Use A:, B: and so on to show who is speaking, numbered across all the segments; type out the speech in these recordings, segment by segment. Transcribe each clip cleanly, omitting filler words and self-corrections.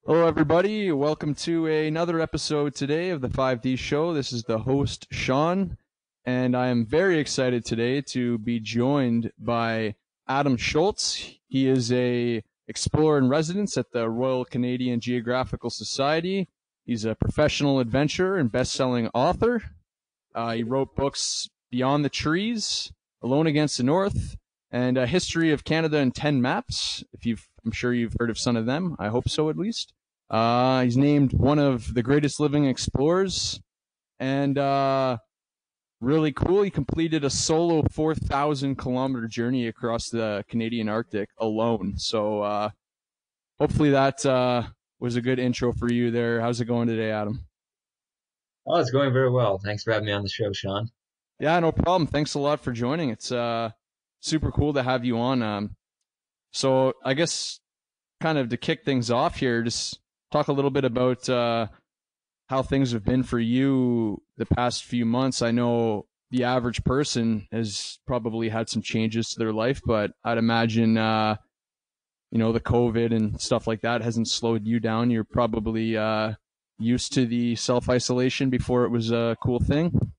A: Hello, everybody. Welcome to another episode today of the 5D Show. This is the host, Sean, and I am very excited today to be joined by Adam Shoalts. He is a explorer in residence at the Royal Canadian Geographical Society. He's a professional adventurer and best-selling author. He wrote books Beyond the Trees, Alone Against the North, and A History of Canada in 10 Maps. I'm sure you've heard of some of them. I hope so, at least. He's named one of the greatest living explorers, and really cool. He completed a solo 4,000-kilometer journey across the Canadian Arctic alone. So hopefully that was a good intro for you there. How's it going today, Adam?
B: Oh, it's going very well. Thanks for having me on the show, Sean.
A: Yeah, no problem. Thanks a lot for joining. It's super cool to have you on. So I guess kind of to kick things off here, just talk a little bit about how things have been for you the past few months. I know the average person has probably had some changes to their life, but I'd imagine the COVID and stuff like that hasn't slowed you down. You're probably used to the self isolation before it was a cool thing.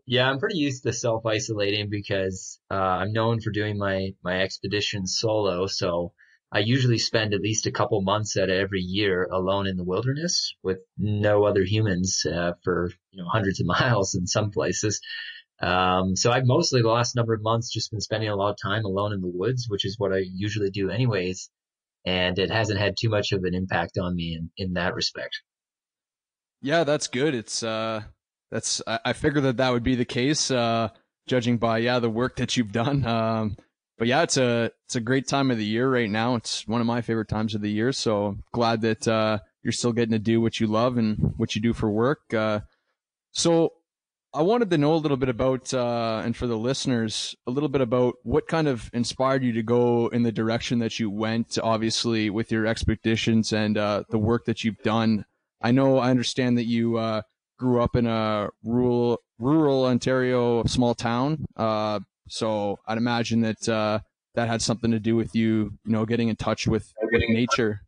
B: Yeah, I'm pretty used to self-isolating because I'm known for doing my expeditions solo. So I usually spend at least a couple months out of every year alone in the wilderness with no other humans for hundreds of miles in some places. So I've mostly the last number of months just been spending a lot of time alone in the woods, which is what I usually do anyways. And it hasn't had too much of an impact on me in that respect.
A: Yeah, that's good. I figured that would be the case, judging by the work that you've done. But yeah, it's a great time of the year right now. It's one of my favorite times of the year. So glad that you're still getting to do what you love and what you do for work. So I wanted to know a little bit about, and for the listeners, a little bit about what kind of inspired you to go in the direction that you went, obviously, with your expeditions and the work that you've done. I understand that you grew up in a rural Ontario small town. So I'd imagine that that had something to do with you, getting in touch with nature.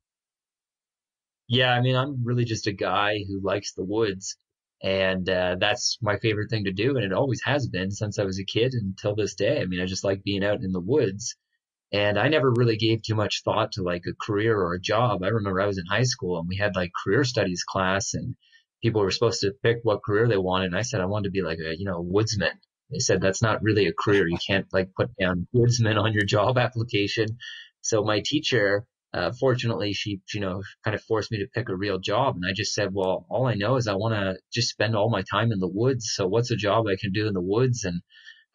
B: Yeah, I mean, I'm really just a guy who likes the woods, and that's my favorite thing to do, and it always has been since I was a kid until this day. I mean, I just like being out in the woods, and I never really gave too much thought to like a career or a job. I remember I was in high school and we had like career studies class, and people were supposed to pick what career they wanted, and I said I wanted to be like a woodsman. They said that's not really a career. You can't like put down woodsman on your job application. So my teacher fortunately, she, kind of forced me to pick a real job. And I just said, well, all I know is I want to just spend all my time in the woods. So what's a job I can do in the woods? And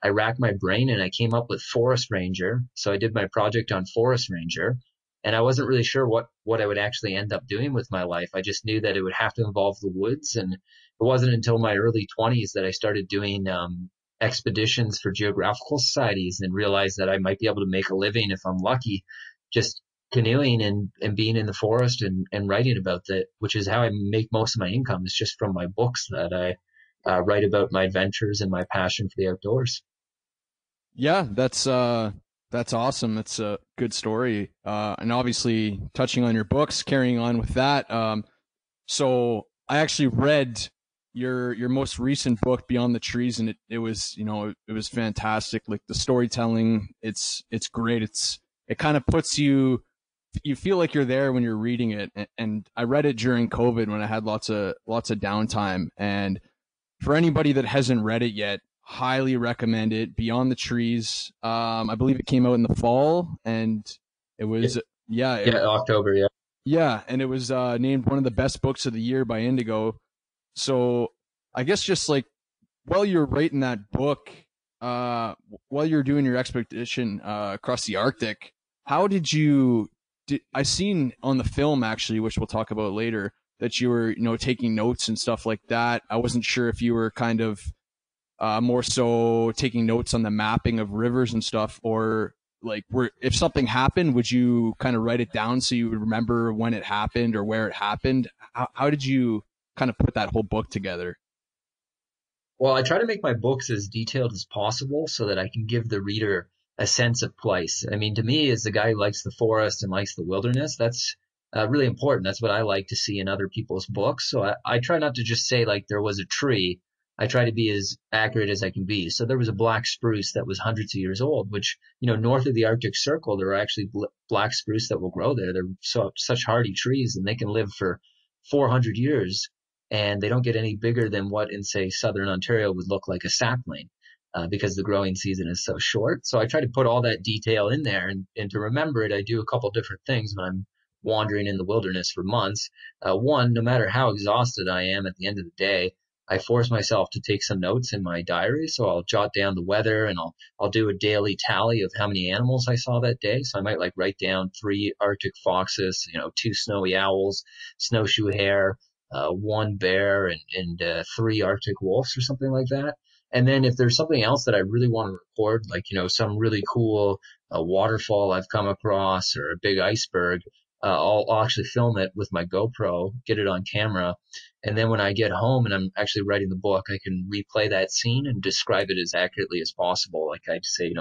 B: I racked my brain and I came up with forest ranger. So I did my project on forest ranger. And I wasn't really sure what I would actually end up doing with my life. I just knew that it would have to involve the woods. And it wasn't until my early 20s that I started doing expeditions for geographical societies and realized that I might be able to make a living if I'm lucky, just canoeing and being in the forest and writing about that, which is how I make most of my income is just from my books that I write about my adventures and my passion for the outdoors.
A: Yeah, that's awesome. That's a good story. And obviously touching on your books, carrying on with that. So I actually read your most recent book, Beyond the Trees, and it was it was fantastic. Like the storytelling, it's great. It kind of puts you feel like you're there when you're reading it. And I read it during COVID when I had lots of downtime. And for anybody that hasn't read it yet, highly recommend it. Beyond the Trees. I believe it came out in the fall, and it
B: Yeah,
A: was yeah,
B: yeah, October. Yeah.
A: yeah, and it was named one of the best books of the year by Indigo. So I guess just like while you're writing that book, uh, while you're doing your expedition across the Arctic, how did you? I seen on the film actually, which we'll talk about later, that you were taking notes and stuff like that. I wasn't sure if you were kind of more so taking notes on the mapping of rivers and stuff, or like where if something happened, would you kind of write it down so you would remember when it happened or where it happened? How did you kind of put that whole book together?
B: Well, I try to make my books as detailed as possible so that I can give the reader a sense of place. I mean, to me, as a guy who likes the forest and likes the wilderness, that's really important. That's what I like to see in other people's books. So I try not to just say like there was a tree. I try to be as accurate as I can be. So there was a black spruce that was hundreds of years old, which, north of the Arctic Circle, there are actually black spruce that will grow there. They're such hardy trees, and they can live for 400 years, and they don't get any bigger than what in, say, southern Ontario would look like a sapling. Because the growing season is so short. So I try to put all that detail in there, and to remember it, I do a couple different things when I'm wandering in the wilderness for months. One, no matter how exhausted I am at the end of the day, I force myself to take some notes in my diary. So I'll jot down the weather, and I'll do a daily tally of how many animals I saw that day. So I might like write down 3 Arctic foxes, 2 snowy owls, snowshoe hare, 1 bear, and 3 Arctic wolves or something like that. And then if there's something else that I really want to record, like, some really cool waterfall I've come across or a big iceberg, I'll actually film it with my GoPro, get it on camera. And then when I get home and I'm actually writing the book, I can replay that scene and describe it as accurately as possible. Like I'd say,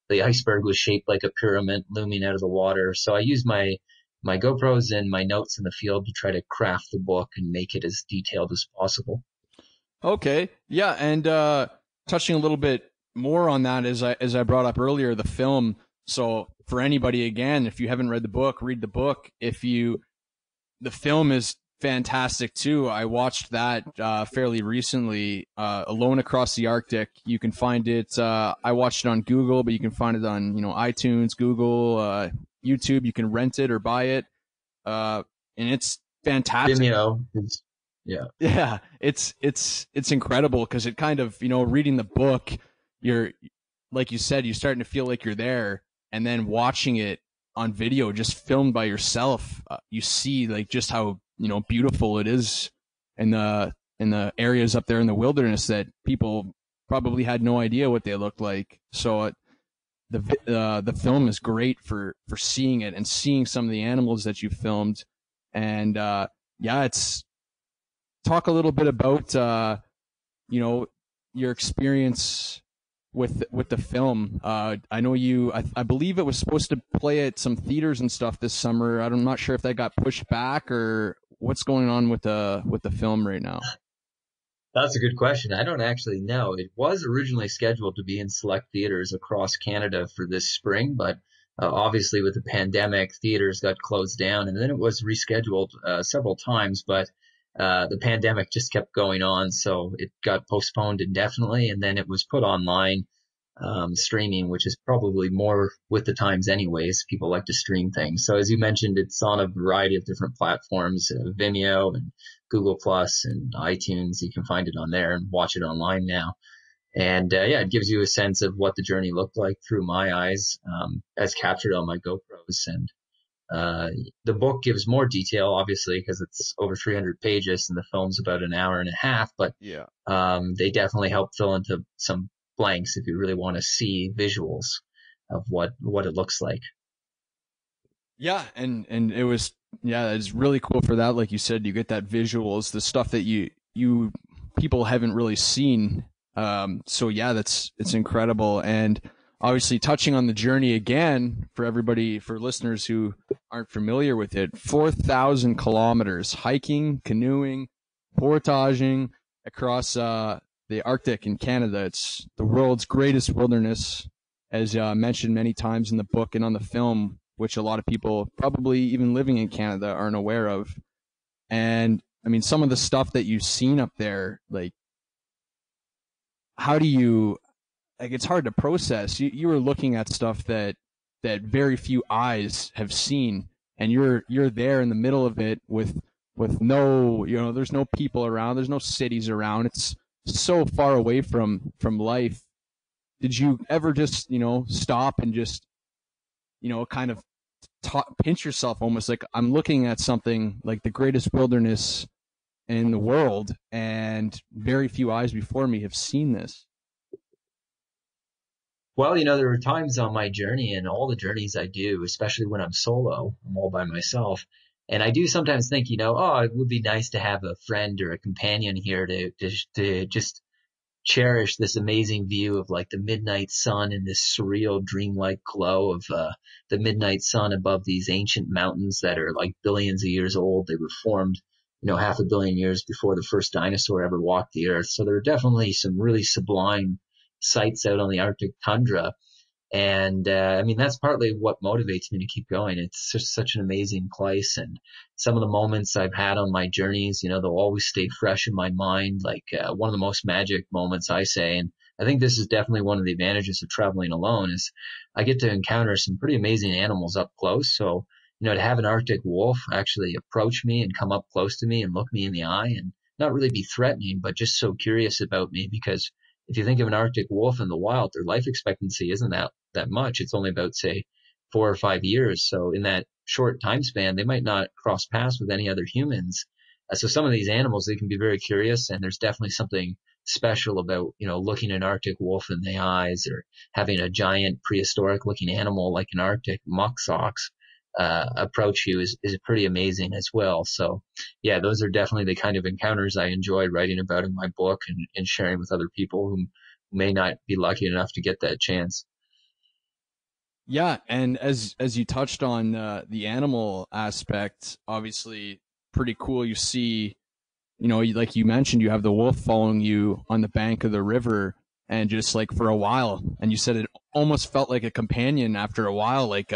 B: the iceberg was shaped like a pyramid looming out of the water. So I use my GoPros and my notes in the field to try to craft the book and make it as detailed as possible.
A: Okay. Yeah. And touching a little bit more on that, as I brought up earlier, the film. So for anybody, again, if you haven't read the book, read the book. The film is fantastic too. I watched that fairly recently, Alone Across the Arctic. You can find it. I watched it on Google, but you can find it on, iTunes, Google, YouTube. You can rent it or buy it. And it's fantastic.
B: Vimeo. Yeah.
A: Yeah, it's incredible because it kind of, reading the book, you're, like you said, you're starting to feel like you're there, and then watching it on video, just filmed by yourself, you see like just how, beautiful it is in the areas up there in the wilderness that people probably had no idea what they looked like. So the film is great for seeing it and seeing some of the animals that you filmed, and yeah, talk a little bit about your experience with the film. I know I believe it was supposed to play at some theaters and stuff this summer. I'm not sure if that got pushed back or what's going on with the film right now.
B: That's a good question. I don't actually know. It was originally scheduled to be in select theaters across Canada for this spring, but obviously with the pandemic, theaters got closed down, and then it was rescheduled several times, but the pandemic just kept going on, so it got postponed indefinitely, and then it was put online streaming, which is probably more with the times anyways. People like to stream things. So as you mentioned, it's on a variety of different platforms, Vimeo and Google Plus and iTunes. You can find it on there and watch it online now. And yeah, it gives you a sense of what the journey looked like through my eyes, as captured on my GoPros. And the book gives more detail, obviously, because it's over 300 pages and the film's about an hour and a half. But
A: Yeah.
B: they definitely help fill into some blanks if you really want to see visuals of what it looks like.
A: Yeah, and it was, yeah, it's really cool for that. Like you said, you get that visuals, the stuff that you people haven't really seen. So yeah, it's incredible. And obviously touching on the journey again for everybody, for listeners who aren't familiar with it, 4,000 kilometers hiking, canoeing, portaging across the Arctic in Canada. It's the world's greatest wilderness, as mentioned many times in the book and on the film, which a lot of people probably even living in Canada aren't aware of. And I mean, some of the stuff that you've seen up there, like, how do you, like, it's hard to process. You were looking at stuff that very few eyes have seen, and you're there in the middle of it with no, there's no people around, there's no cities around. It's so far away from life. Did you ever just, stop and just, kind of pinch yourself, almost like, I'm looking at something like the greatest wilderness in the world, and very few eyes before me have seen this?
B: Well, there were times on my journey, and all the journeys I do, especially when I'm solo, I'm all by myself. And I do sometimes think, oh, it would be nice to have a friend or a companion here to just cherish this amazing view of like the midnight sun and this surreal dreamlike glow of the midnight sun above these ancient mountains that are like billions of years old. They were formed, half a billion years before the first dinosaur ever walked the earth. So there are definitely some really sublime sights out on the Arctic tundra. And I mean, that's partly what motivates me to keep going. It's just such an amazing place. And some of the moments I've had on my journeys, they'll always stay fresh in my mind. Like one of the most magic moments, I say, and I think this is definitely one of the advantages of traveling alone, is I get to encounter some pretty amazing animals up close. So, to have an Arctic wolf actually approach me and come up close to me and look me in the eye and not really be threatening, but just so curious about me, because if you think of an Arctic wolf in the wild, their life expectancy isn't that much. It's only about, say, 4 or 5 years. So in that short time span, they might not cross paths with any other humans. So some of these animals, they can be very curious, and there's definitely something special about, looking an Arctic wolf in the eyes, or having a giant prehistoric looking animal like an Arctic musk ox approach you is pretty amazing as well. So yeah, those are definitely the kind of encounters I enjoy writing about in my book and sharing with other people who may not be lucky enough to get that chance.
A: Yeah, and as you touched on the animal aspect, obviously pretty cool. You see, like you mentioned, you have the wolf following you on the bank of the river, and just like for a while, and you said it almost felt like a companion after a while. Like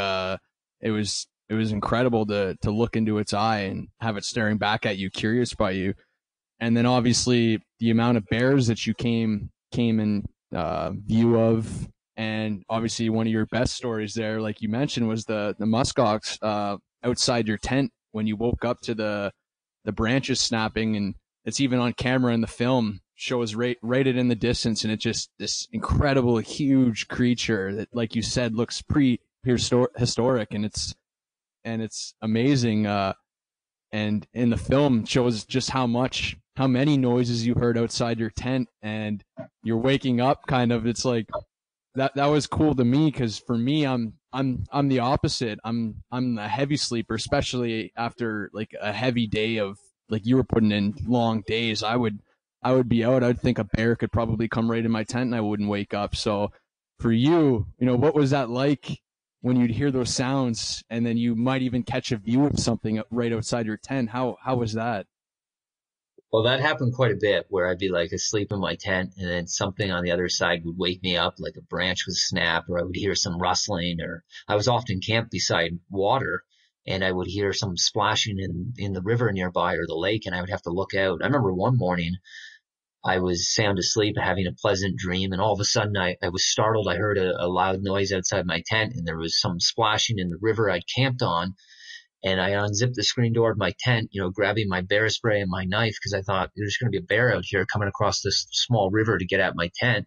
A: it was incredible to look into its eye and have it staring back at you, curious by you. And then obviously the amount of bears that you came in view of, and obviously one of your best stories there, like you mentioned, was the muskox outside your tent when you woke up to the branches snapping, and it's even on camera in the film, shows right it in the distance, and it's just this incredible huge creature that, like you said, looks historic, and it's amazing. And in the film shows just how many noises you heard outside your tent, and you're waking up kind of. It's like that was cool to me, because for me, I'm the opposite. I'm a heavy sleeper, especially after like a heavy day of, like you were putting in long days. I would be out. I'd think a bear could probably come right in my tent and I wouldn't wake up. So for you, what was that like when you'd hear those sounds, and then you might even catch a view of something right outside your tent? How was that?
B: Well, that happened quite a bit, where I'd be like asleep in my tent and then something on the other side would wake me up, like a branch would snap, or I would hear some rustling, or I was often camped beside water and I would hear some splashing in the river nearby or the lake, and I would have to look out. I remember one morning I was sound asleep having a pleasant dream, and all of a sudden I was startled. I heard a loud noise outside my tent, and there was some splashing in the river I'd camped on. And I unzipped the screen door of my tent, grabbing my bear spray and my knife, because I thought there's going to be a bear out here coming across this small river to get at my tent.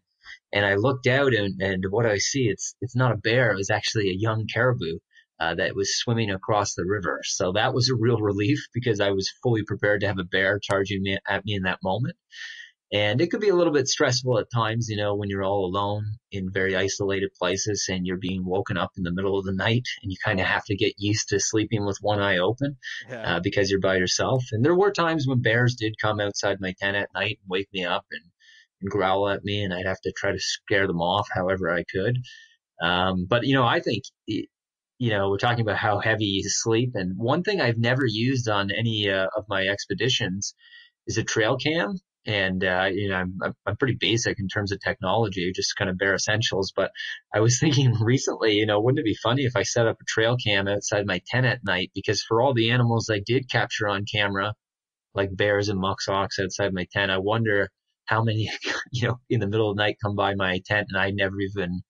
B: And I looked out, and what I see, it's not a bear. It was actually a young caribou that was swimming across the river. So that was a real relief, because I was fully prepared to have a bear charging at me in that moment. And it could be a little bit stressful at times, when you're all alone in very isolated places and you're being woken up in the middle of the night, and you kind of have to get used to sleeping with one eye open
A: Yeah.
B: because you're by yourself. And there were times when bears did come outside my tent at night and wake me up and growl at me, and I'd have to try to scare them off however I could. But, I think, we're talking about how heavy you sleep. And one thing I've never used on any of my expeditions is a trail cam. And, I'm pretty basic in terms of technology, just kind of bare essentials. But I was thinking recently, wouldn't it be funny if I set up a trail cam outside my tent at night? Because for all the animals I did capture on camera, like bears and musk ox outside my tent, I wonder how many, in the middle of the night come by my tent and I never even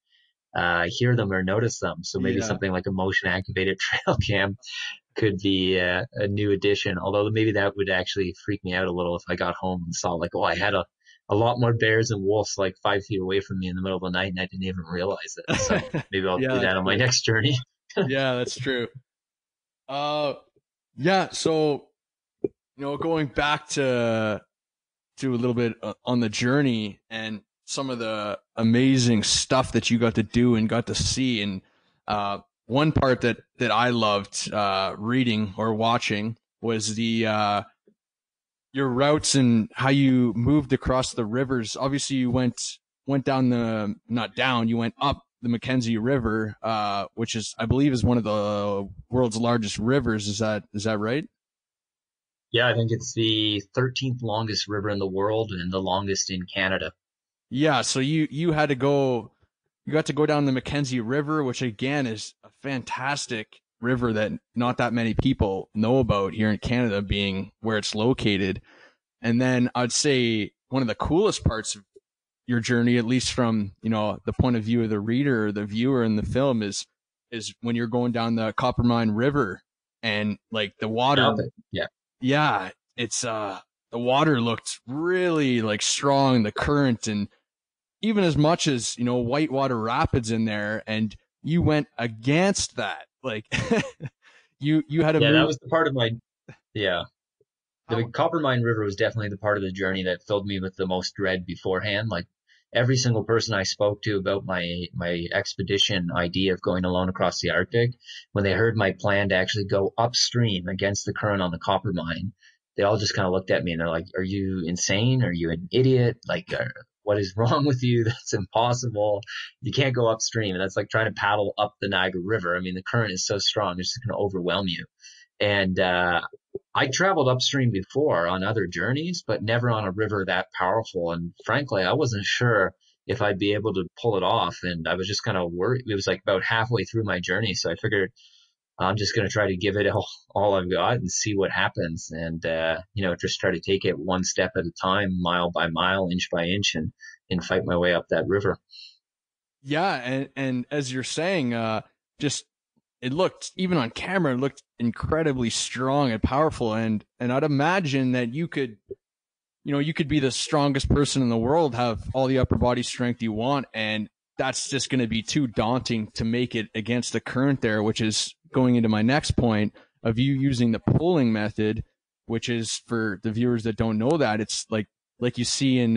B: hear them or notice them. So maybe
A: Yeah.
B: something like a motion activated trail cam could be a new addition. Although maybe that would actually freak me out a little if I got home and saw like, oh, I had a lot more bears and wolves like 5 feet away from me in the middle of the night and I didn't even realize it. So maybe I'll
A: Yeah,
B: do
A: that's
B: that on my
A: true.
B: next journey.
A: Yeah, that's true. Uh, yeah. So going back to a little bit on the journey and some of the amazing stuff that you got to do and got to see. And one part that I loved reading or watching was your routes and how you moved across the rivers. Obviously, you went down the not down, you went up the Mackenzie River, which is I believe is one of the world's largest rivers. Is that right?
B: Yeah, I think it's the 13th longest river in the world and the longest in Canada.
A: Yeah. So you had to go, you got to go down the Mackenzie River, which again is a fantastic river that not that many people know about here in Canada, being where it's located. And then I'd say one of the coolest parts of your journey, at least from, the point of view of the reader or the viewer in the film, is when you're going down the Coppermine River and like the water.
B: Up it. Yeah.
A: Yeah, it's the water looked really like strong, the current, and even as much as, whitewater rapids in there, and you went against that. Like you had to
B: Yeah, that
A: move.
B: was the part of my, yeah. The
A: How,
B: Coppermine River was definitely the part of the journey that filled me with the most dread beforehand. Like every single person I spoke to about my expedition idea of going alone across the Arctic, when they heard my plan to actually go upstream against the current on the Coppermine, they all just kind of looked at me and they're like, "Are you insane? Are you an idiot? Like, what is wrong with you? That's impossible. You can't go upstream." And that's like trying to paddle up the Niagara River. I mean, the current is so strong, it's just going to overwhelm you. And I traveled upstream before on other journeys, but never on a river that powerful. And frankly, I wasn't sure if I'd be able to pull it off. And I was just kind of worried. It was like about halfway through my journey. So I figured I'm just going to try to give it all I've got and see what happens. And, just try to take it one step at a time, mile by mile, inch by inch, and fight my way up that river.
A: yeah, and as you're saying, just it looked, even on camera, it looked incredibly strong and powerful, and I'd imagine that you could be the strongest person in the world, have all the upper body strength you want, and that's just going to be too daunting to make it against the current there, which is going into my next point of you using the pulling method, which is, for the viewers that don't know that, it's like you see in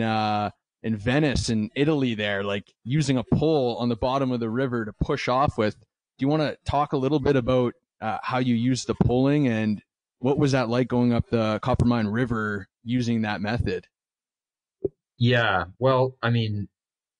A: Venice in Italy there, like using a pole on the bottom of the river to push off with. Do you want to talk a little bit about how you use the pulling, and what was that like going up the Coppermine River using that method?
B: Yeah. Well, I mean,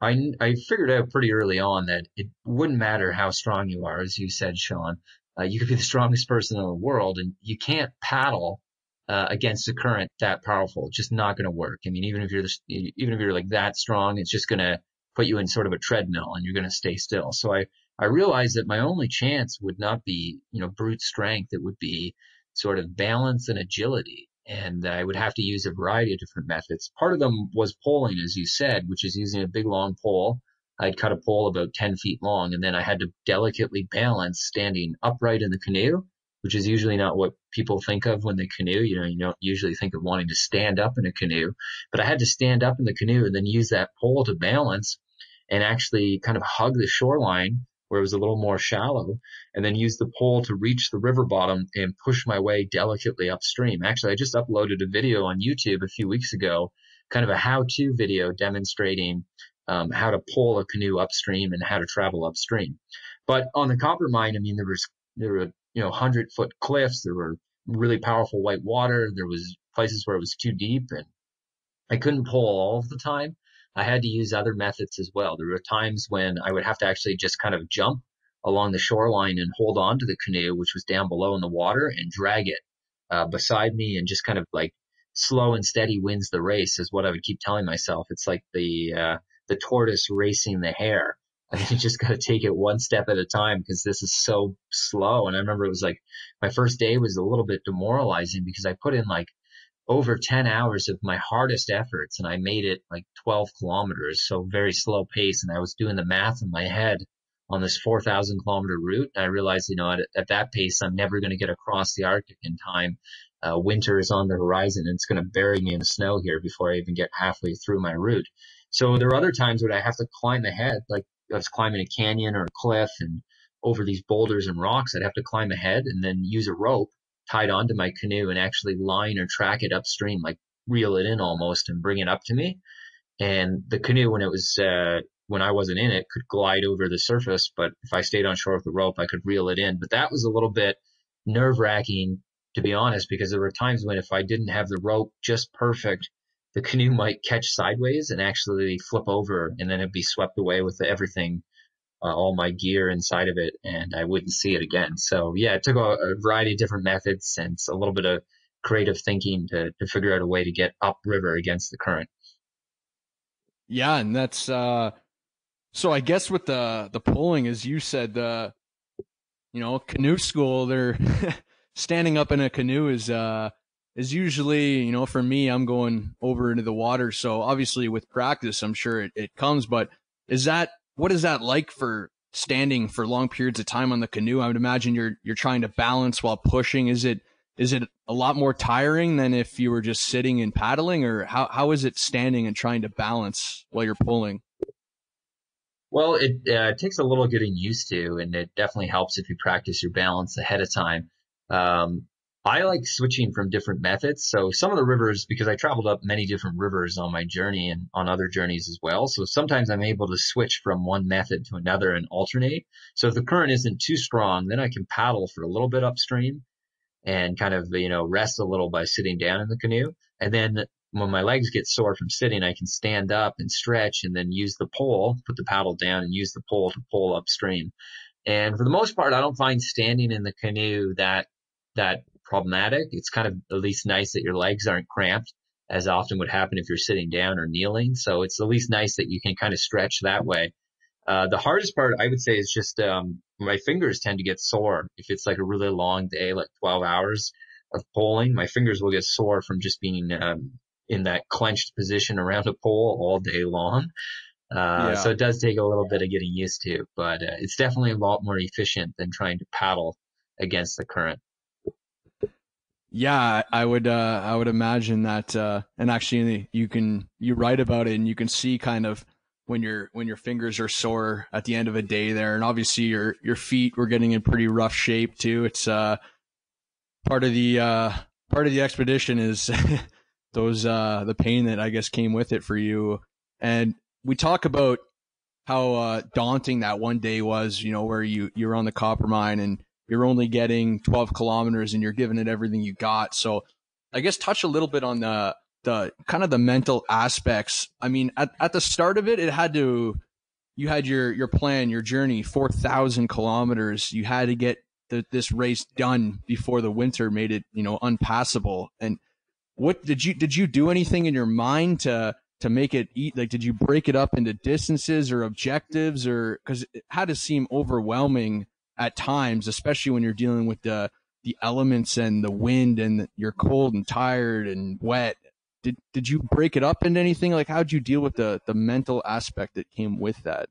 B: I figured out pretty early on that it wouldn't matter how strong you are, as you said, Sean. You could be the strongest person in the world, and you can't paddle against a current that powerful. It's just not going to work. I mean, even if you're like that strong, it's just going to put you in sort of a treadmill, and you're going to stay still. So I realized that my only chance would not be brute strength. It would be sort of balance and agility. And I would have to use a variety of different methods. Part of them was poling, as you said, which is using a big long pole. I'd cut a pole about 10 feet long, and then I had to delicately balance standing upright in the canoe, which is usually not what people think of when they canoe. You don't usually think of wanting to stand up in a canoe, but I had to stand up in the canoe and then use that pole to balance and actually kind of hug the shoreline where it was a little more shallow, and then use the pole to reach the river bottom and push my way delicately upstream. Actually, I just uploaded a video on YouTube a few weeks ago, kind of a how-to video demonstrating how to pull a canoe upstream and how to travel upstream. But on the Coppermine, I mean, there were 100-foot cliffs, there were really powerful white water, there was places where it was too deep, and I couldn't pull all of the time. I had to use other methods as well. There were times when I would have to actually just kind of jump along the shoreline and hold on to the canoe, which was down below in the water, and drag it beside me, and just kind of like slow and steady wins the race is what I would keep telling myself. It's like the tortoise racing the hare. You just got to take it one step at a time because this is so slow. And I remember it was like my first day was a little bit demoralizing because I put in like over 10 hours of my hardest efforts, and I made it like 12 kilometers. So very slow pace. And I was doing the math in my head on this 4,000-kilometer route. And I realized, at that pace, I'm never going to get across the Arctic in time. Winter is on the horizon, and it's going to bury me in the snow here before I even get halfway through my route. So there are other times when I have to climb ahead, like I was climbing a canyon or a cliff, and over these boulders and rocks, I'd have to climb ahead and then use a rope tied onto my canoe and actually line or track it upstream, like reel it in almost and bring it up to me. And the canoe, when I wasn't in it, could glide over the surface. But if I stayed on shore with the rope, I could reel it in. But that was a little bit nerve wracking to be honest, because there were times when if I didn't have the rope just perfect, the canoe might catch sideways and actually flip over, and then it'd be swept away with everything, all my gear inside of it, and I wouldn't see it again. So yeah, it took a variety of different methods and a little bit of creative thinking to figure out a way to get upriver against the current.
A: Yeah, and that's so I guess with the pulling, as you said, the canoe school, they're standing up in a canoe is usually, for me, I'm going over into the water. So obviously with practice, I'm sure it comes, but what is that like for standing for long periods of time on the canoe? I would imagine you're trying to balance while pushing. Is it a lot more tiring than if you were just sitting and paddling, or how is it standing and trying to balance while you're pulling?
B: Well, it takes a little getting used to, and it definitely helps if you practice your balance ahead of time. Um, I like switching from different methods. So some of the rivers, because I traveled up many different rivers on my journey and on other journeys as well. So sometimes I'm able to switch from one method to another and alternate. So if the current isn't too strong, then I can paddle for a little bit upstream and kind of, rest a little by sitting down in the canoe. And then when my legs get sore from sitting, I can stand up and stretch and then use the pole, put the paddle down and use the pole to pull upstream. And for the most part, I don't find standing in the canoe that problematic. It's kind of at least nice that your legs aren't cramped, as often would happen if you're sitting down or kneeling. So it's at least nice that you can kind of stretch that way. The hardest part, I would say, is just my fingers tend to get sore. If it's like a really long day, like 12 hours of pulling, my fingers will get sore from just being in that clenched position around a pole all day long. So
A: Yeah.
B: it does take a little bit of getting used to, but it's definitely a lot more efficient than trying to paddle against the current.
A: Yeah, I would imagine that, and actually you write about it and you can see kind of when your fingers are sore at the end of a day there, and obviously your feet were getting in pretty rough shape too. It's part of the part of the expedition is those the pain that I guess came with it for you. And we talk about how daunting that one day was, where you're on the copper mine and you're only getting 12 kilometers and you're giving it everything you got. So I guess touch a little bit on the kind of the mental aspects. I mean, at the start of it, you had your plan, your journey, 4,000 kilometers. You had to get this race done before the winter made it, unpassable. And what did you do anything in your mind to make it eat? Like, did you break it up into distances or objectives, or because it had to seem overwhelming at times, especially when you're dealing with the elements and the wind and you're cold and tired and wet. Did you break it up into anything? Like, how'd you deal with the mental aspect that came with that?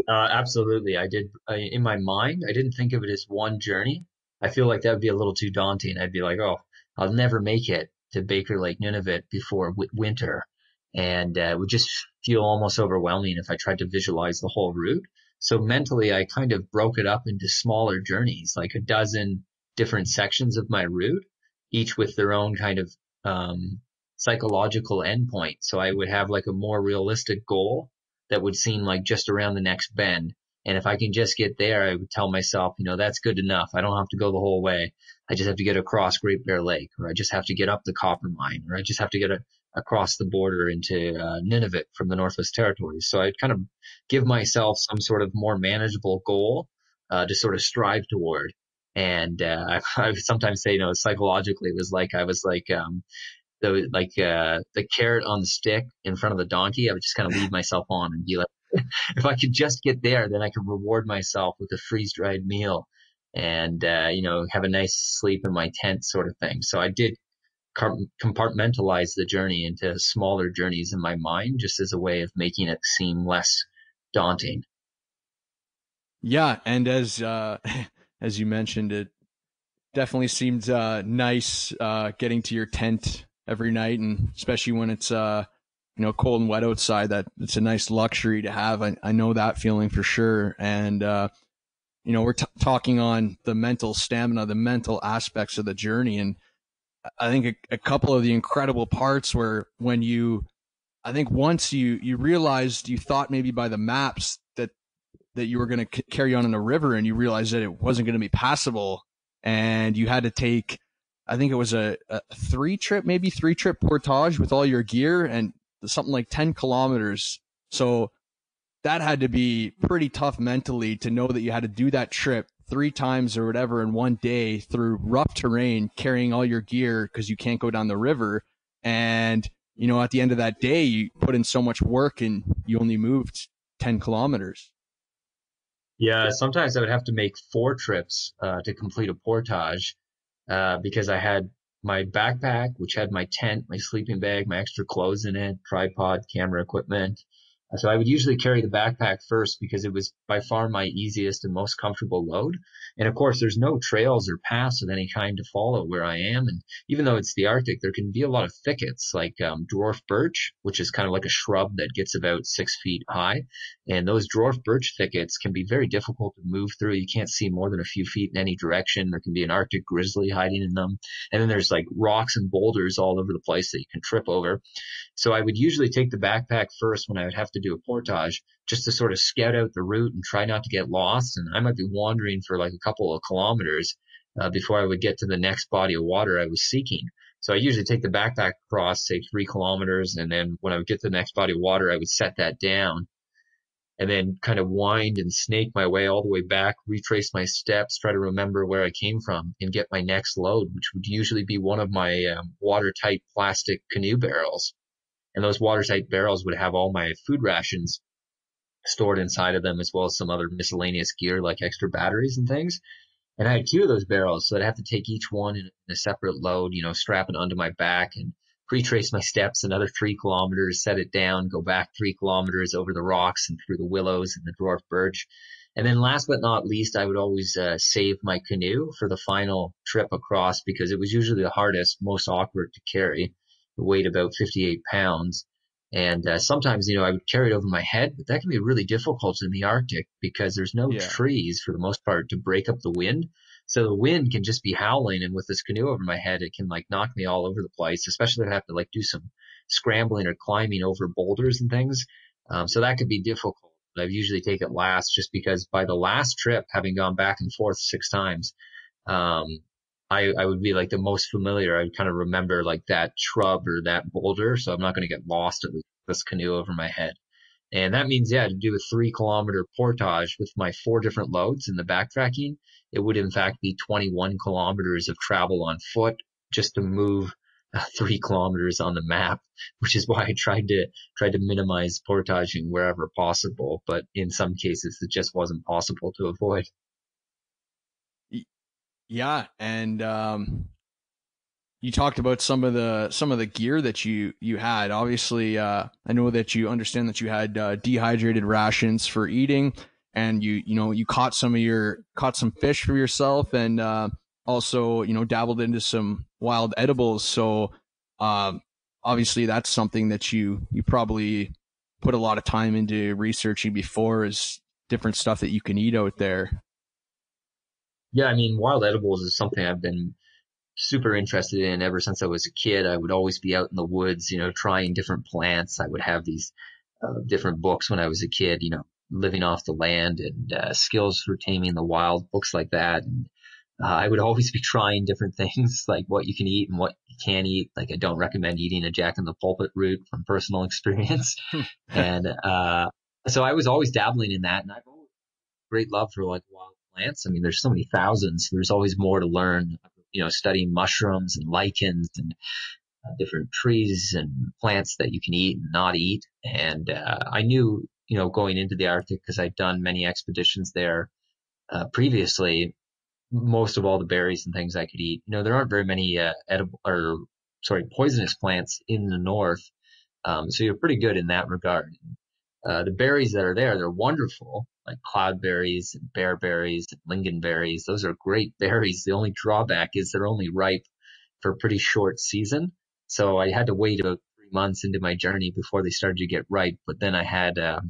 B: Absolutely. I did. In my mind, I didn't think of it as one journey. I feel like that would be a little too daunting. I'd be like, oh, I'll never make it to Baker Lake Nunavut before winter. And it would just feel almost overwhelming if I tried to visualize the whole route. So mentally, I kind of broke it up into smaller journeys, like a dozen different sections of my route, each with their own kind of psychological endpoint. So I would have like a more realistic goal that would seem like just around the next bend. And if I can just get there, I would tell myself, that's good enough. I don't have to go the whole way. I just have to get across Great Bear Lake, or I just have to get up the copper mine, or I just have to get across the border into Nunavut from the Northwest Territories. So I'd kind of give myself some sort of more manageable goal to sort of strive toward. And I would sometimes say, psychologically, it was like I was like the carrot on the stick in front of the donkey. I would just kind of lead myself on and be like, if I could just get there, then I could reward myself with a freeze dried meal and, have a nice sleep in my tent sort of thing. So I did compartmentalize the journey into smaller journeys in my mind, just as a way of making it seem less daunting.
A: Yeah, and as as you mentioned, it definitely seems nice getting to your tent every night, and especially when it's cold and wet outside. That it's a nice luxury to have. I know that feeling for sure. And we're talking on the mental stamina, the mental aspects of the journey, and I think a couple of the incredible parts were when I think once you realized, you thought maybe by the maps that you were going to carry on in a river, and you realized that it wasn't going to be passable, and you had to take, I think it was a three trip portage with all your gear and something like 10 kilometers. So that had to be pretty tough mentally to know that you had to do that trip 3 times or whatever in one day through rough terrain, carrying all your gear because you can't go down the river. And, at the end of that day, you put in so much work and you only moved 10 kilometers.
B: Yeah, sometimes I would have to make 4 trips to complete a portage because I had my backpack, which had my tent, my sleeping bag, my extra clothes in it, tripod, camera equipment. So I would usually carry the backpack first because it was by far my easiest and most comfortable load. And of course, there's no trails or paths of any kind to follow where I am. And even though it's the Arctic, there can be a lot of thickets like dwarf birch, which is kind of like a shrub that gets about 6 feet high. And those dwarf birch thickets can be very difficult to move through. You can't see more than a few feet in any direction. There can be an Arctic grizzly hiding in them. And then there's like rocks and boulders all over the place that you can trip over. So I would usually take the backpack first when I would have to do a portage just to sort of scout out the route and try not to get lost. And I might be wandering for like a couple of kilometers before I would get to the next body of water I was seeking. So I usually take the backpack across, say 3 kilometers. And then when I would get to the next body of water, I would set that down and then kind of wind and snake my way all the way back, retrace my steps, try to remember where I came from and get my next load, which would usually be one of my watertight plastic canoe barrels. And those watertight barrels would have all my food rations stored inside of them, as well as some other miscellaneous gear like extra batteries and things. And I had 2 of those barrels, so I'd have to take each one in a separate load, strap it onto my back and retrace my steps another 3 kilometers, set it down, go back 3 kilometers over the rocks and through the willows and the dwarf birch. And then last but not least, I would always save my canoe for the final trip across because it was usually the hardest, most awkward to carry. It weighed about 58 pounds. And sometimes, I would carry it over my head, but that can be really difficult in the Arctic because there's no trees for the most part to break up the wind. So the wind can just be howling. And with this canoe over my head, it can like knock me all over the place, especially if I have to like do some scrambling or climbing over boulders and things. So that could be difficult. But I usually take it last just because by the last trip, having gone back and forth 6 times, I would be like the most familiar. I would kind of remember like that shrub or that boulder. So I'm not going to get lost at least with this canoe over my head. And that means, to do a 3 kilometer portage with my 4 different loads in the backpacking, it would in fact be 21 kilometers of travel on foot just to move 3 kilometers on the map, which is why I tried to minimize portaging wherever possible. But in some cases, it just wasn't possible to avoid.
A: Yeah, and you talked about some of the gear that you had. Obviously, I know that you understand that you had dehydrated rations for eating, and you caught some fish for yourself, and also dabbled into some wild edibles. So obviously, that's something that you probably put a lot of time into researching before, is different stuff that you can eat out there.
B: Yeah, I mean, wild edibles is something I've been super interested in ever since I was a kid. I would always be out in the woods, trying different plants. I would have these different books when I was a kid, living off the land and skills for taming the wild, books like that. And I would always be trying different things, like what you can eat and what you can't eat. Like I don't recommend eating a Jack in the Pulpit root from personal experience. And so I was always dabbling in that, and I've always great love for like wild plants. I mean, there's so many thousands. There's always more to learn, studying mushrooms and lichens and different trees and plants that you can eat and not eat. And I knew, going into the Arctic, because I'd done many expeditions there previously, most of all the berries and things I could eat. There aren't very many poisonous plants in the north. So you're pretty good in that regard. The berries that are there, they're wonderful, like cloudberries and bearberries and lingonberries. Those are great berries. The only drawback is they're only ripe for a pretty short season. So I had to wait about 3 months into my journey before they started to get ripe. But then I had, it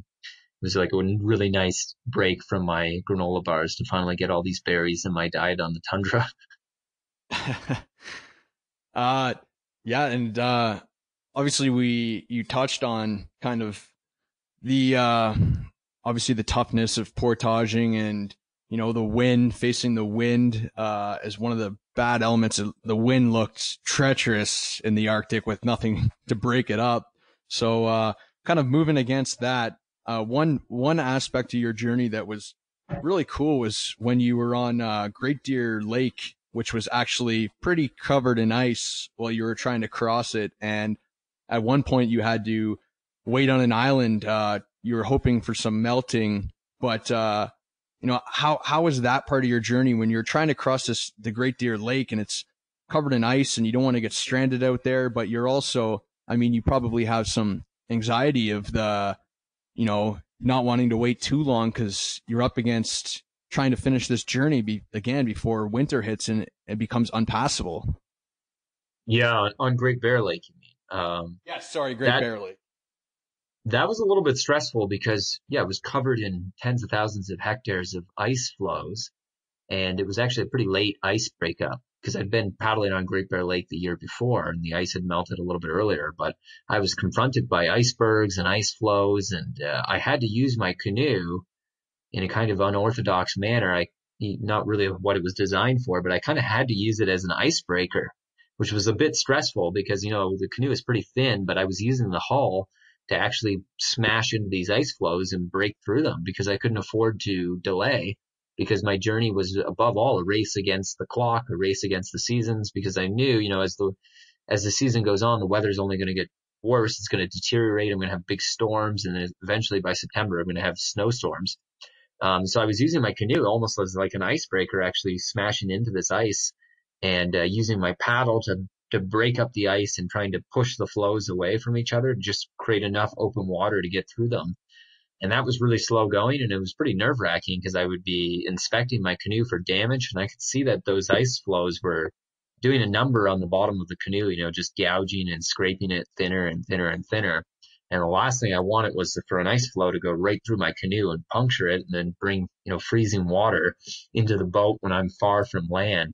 B: was like a really nice break from my granola bars to finally get all these berries in my diet on the tundra.
A: Yeah. And, obviously you touched on kind of the obviously the toughness of portaging and the wind, facing the wind, as one of the bad elements. The wind looked treacherous in the Arctic with nothing to break it up. So, kind of moving against that, one aspect of your journey that was really cool was when you were on, Great Deer Lake, which was actually pretty covered in ice while you were trying to cross it. And at one point you had to wait on an island. You were hoping for some melting, but, how was that part of your journey when you're trying to cross the Great Deer Lake and it's covered in ice and you don't want to get stranded out there, but you're also, I mean, you probably have some anxiety of not wanting to wait too long because you're up against trying to finish this journey again before winter hits and it becomes unpassable.
B: Yeah, on Great Bear Lake, you mean?
A: Yeah, sorry, Great
B: That
A: Bear Lake.
B: that was a little bit stressful because yeah, it was covered in tens of thousands of hectares of ice flows, and it was actually a pretty late ice breakup because I'd been paddling on Great Bear Lake the year before, and the ice had melted a little bit earlier. But I was confronted by icebergs and ice flows, and I had to use my canoe in a kind of unorthodox manner. Not really what it was designed for, but I kind of had to use it as an icebreaker, which was a bit stressful because, the canoe is pretty thin, but I was using the hull to actually smash into these ice flows and break through them because I couldn't afford to delay because my journey was above all a race against the clock, a race against the seasons, because I knew, as the season goes on, the weather's only going to get worse. It's going to deteriorate. I'm going to have big storms, and then eventually by September, I'm going to have snowstorms. So I was using my canoe almost as like an icebreaker, actually smashing into this ice and using my paddle to break up the ice and trying to push the flows away from each other, just create enough open water to get through them. And that was really slow going, and it was pretty nerve wracking because I would be inspecting my canoe for damage, and I could see that those ice flows were doing a number on the bottom of the canoe, just gouging and scraping it thinner and thinner and thinner. And the last thing I wanted was for an ice flow to go right through my canoe and puncture it and then bring, freezing water into the boat when I'm far from land.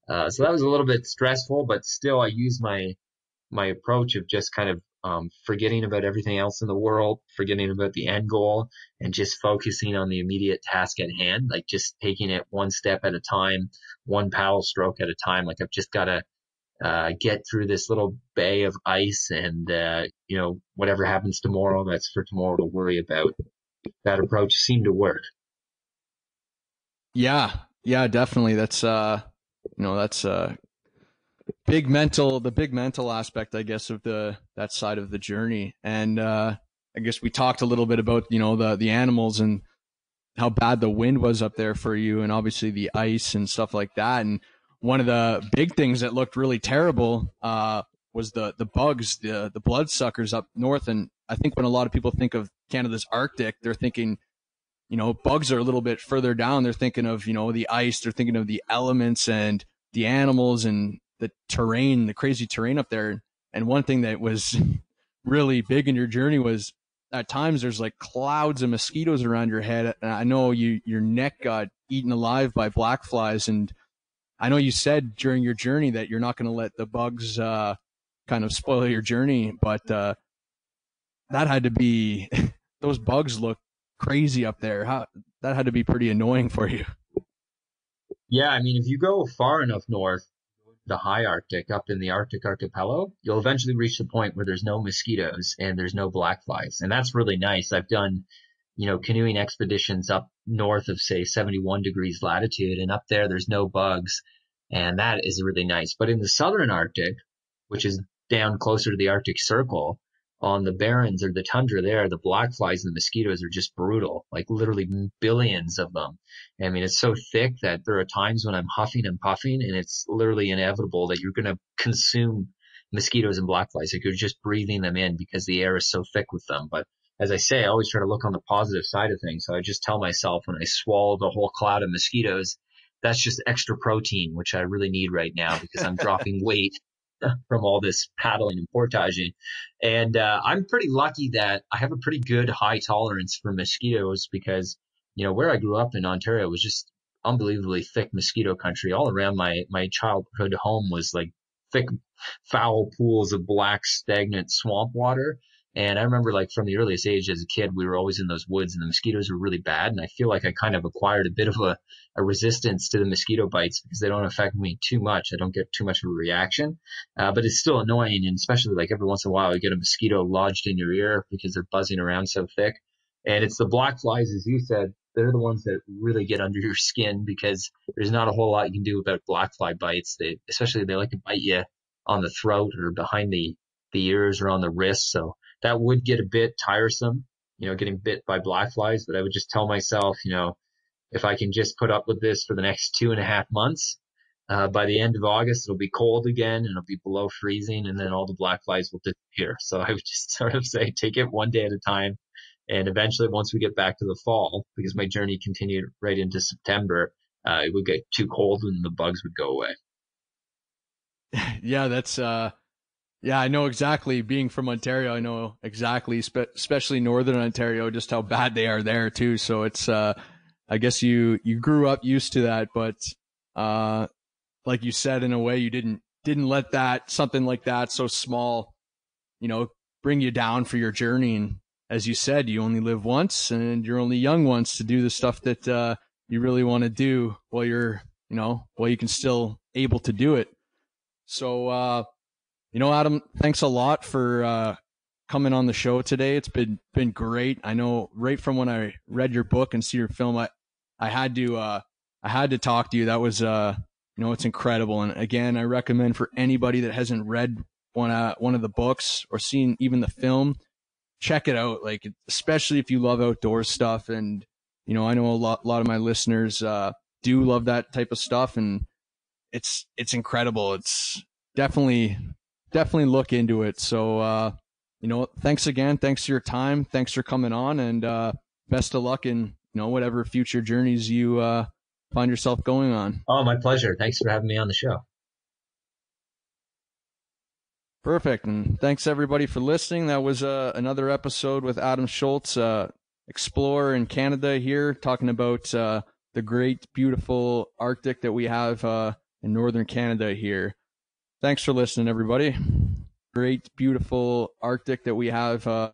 B: So that was a little bit stressful, but still I used my approach of just kind of forgetting about everything else in the world, forgetting about the end goal, and just focusing on the immediate task at hand, like just taking it one step at a time, one paddle stroke at a time. Like I've just got to get through this little bay of ice, and whatever happens tomorrow, that's for tomorrow to worry about. That approach seemed to work.
A: Yeah, yeah, definitely. That's the big mental aspect, I guess, of that side of the journey. And I guess we talked a little bit about the animals and how bad the wind was up there for you, and obviously the ice and stuff like that. And one of the big things that looked really terrible was the bugs, the bloodsuckers up north. And I think when a lot of people think of Canada's Arctic, they're thinking, bugs are a little bit further down. They're thinking of, the ice. They're thinking of the elements and the animals and the terrain, the crazy terrain up there. And one thing that was really big in your journey was at times there's like clouds of mosquitoes around your head. And I know your neck got eaten alive by black flies. And I know you said during your journey that you're not going to let the bugs kind of spoil your journey, but that had to be those bugs look crazy up there. That had to be pretty annoying for you.
B: Yeah, I mean, if you go far enough north, the high Arctic, up in the Arctic archipelago, you'll eventually reach the point where there's no mosquitoes and there's no black flies. And that's really nice. I've done, canoeing expeditions up north of, say, 71 degrees latitude, and up there's no bugs. And that is really nice. But in the southern Arctic, which is down closer to the Arctic Circle, on the barrens or the tundra there, the black flies and the mosquitoes are just brutal, like literally billions of them. I mean, it's so thick that there are times when I'm huffing and puffing, and it's literally inevitable that you're going to consume mosquitoes and black flies. Like you're just breathing them in because the air is so thick with them. But as I say, I always try to look on the positive side of things. So I just tell myself when I swallow the whole cloud of mosquitoes, that's just extra protein, which I really need right now because I'm dropping weight from all this paddling and portaging. And I'm pretty lucky that I have a pretty good high tolerance for mosquitoes because, where I grew up in Ontario was just unbelievably thick mosquito country. All around my childhood home was like thick, foul pools of black, stagnant swamp water. And I remember like from the earliest age as a kid, we were always in those woods and the mosquitoes were really bad. And I feel like I kind of acquired a bit of a resistance to the mosquito bites because they don't affect me too much. I don't get too much of a reaction. But it's still annoying. And especially like every once in a while, you get a mosquito lodged in your ear because they're buzzing around so thick. And it's the black flies, as you said, they're the ones that really get under your skin because there's not a whole lot you can do about black fly bites. Especially they like to bite you on the throat or behind the ears or on the wrist. So that would get a bit tiresome, getting bit by black flies, but I would just tell myself, if I can just put up with this for the next 2.5 months, by the end of August, it'll be cold again and it'll be below freezing and then all the black flies will disappear. So I would just sort of say, take it one day at a time. And eventually, once we get back to the fall, because my journey continued right into September, it would get too cold and the bugs would go away.
A: Yeah, that's yeah, I know exactly. Being from Ontario, I know exactly, especially Northern Ontario, just how bad they are there too. So it's I guess you grew up used to that, but like you said, in a way, you didn't let that something like that so small, bring you down for your journey. And as you said, you only live once, and you're only young once to do the stuff that you really want to do while you're, while you can still able to do it. So, Adam, thanks a lot for coming on the show today. It's been great. I know right from when I read your book and see your film, I had to talk to you. That was it's incredible. And again, I recommend for anybody that hasn't read one of the books or seen even the film, check it out. Like, especially if you love outdoor stuff. And I know a lot of my listeners do love that type of stuff, and it's incredible. It's definitely look into it. So, thanks again. Thanks for your time. Thanks for coming on, and best of luck in, whatever future journeys you find yourself going on.
B: Oh, my pleasure. Thanks for having me on the show.
A: Perfect. And thanks everybody for listening. That was another episode with Adam Shoalts, explorer in Canada here, talking about the great, beautiful Arctic that we have in northern Canada here. Thanks for listening, everybody. Great, beautiful Arctic that we have